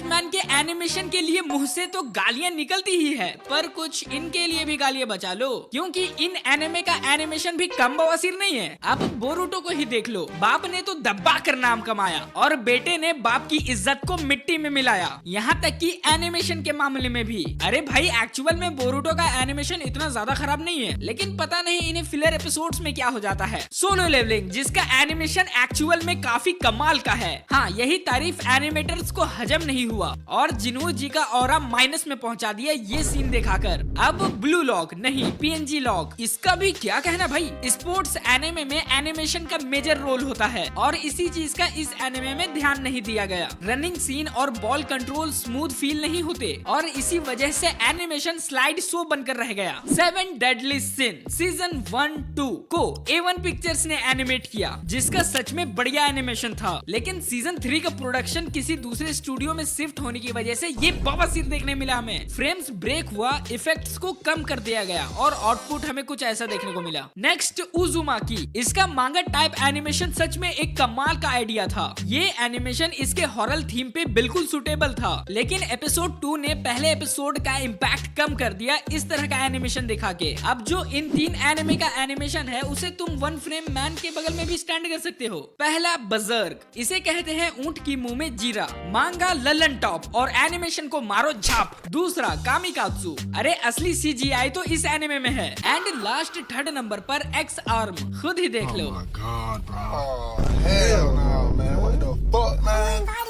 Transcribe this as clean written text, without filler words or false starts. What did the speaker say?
Man के animation के लिए मुंह से तो गालियां निकलती ही है, पर कुछ इनके लिए भी गालियां बचा लो, क्योंकि इन एनिमे का एनिमेशन भी कम बवासीर नहीं है। अब बोरुटो को ही देख लो, बाप ने तो दबा कर नाम कमाया और बेटे ने बाप की इज्जत को मिट्टी में मिलाया, यहाँ तक कि एनिमेशन के मामले में भी। अरे भाई, एक्चुअल में बोरुटो का एनिमेशन इतना ज्यादा खराब नहीं है, लेकिन पता नहीं इन्हें फिलर एपिसोड्स में क्या हो जाता है। सोलो लेवलिंग, जिसका एनिमेशन एक्चुअल में काफी कमाल का है। हाँ, यही तारीफ एनिमेटर्स को हजम नहीं हुआ और जिन्हों जी का ऑरा माइनस में पहुंचा दिया ये सीन दिखाकर। अब ब्लू लॉक नहीं, पीएनजी लॉक, इसका भी क्या कहना भाई। स्पोर्ट्स एनिमे में एनिमेशन का मेजर रोल होता है और इसी चीज का इस एनिमे में ध्यान नहीं दिया गया। रनिंग सीन और बॉल कंट्रोल स्मूथ फील नहीं होते और इसी वजह से एनिमेशन स्लाइड शो बनकर रह गया। 7 डेडली सिन सीजन 1-2 को A1 पिक्चर्स ने एनिमेट किया, जिसका सच में बढ़िया एनिमेशन था, लेकिन सीजन 3 का प्रोडक्शन किसी दूसरे स्टूडियो में शिफ्ट होने की वजह से ये बवासीर देखने मिला हमें। फ्रेम्स ब्रेक हुआ, इफेक्ट्स को कम कर दिया गया और आउटपुट हमें कुछ ऐसा देखने को मिला। नेक्स्ट उजुमाकी, इसका मांगा टाइप एनिमेशन सच में एक कमाल का आइडिया था। ये एनिमेशन इसके हॉरर थीम पे बिल्कुल सुटेबल था, लेकिन एपिसोड 2 ने पहले एपिसोड का इम्पैक्ट कम कर दिया इस तरह का एनिमेशन दिखा के। अब जो इन 3 एनिमे का एनिमेशन है उसे तुम वन फ्रेम मैन के बगल में भी स्टैंड कर सकते हो। पहला बजर्क, इसे कहते हैं ऊंट की मुंह में जीरा, मांगा ललन टॉप और एनिमेशन को मारो झाप। दूसरा कामिकात्सु, अरे असली CGI तो इस एनिमे में है। एंड लास्ट 3rd नंबर पर एक्स आर्म, खुद ही देख लो। Oh my God, bro. Oh, hell no, man. What the fuck, man?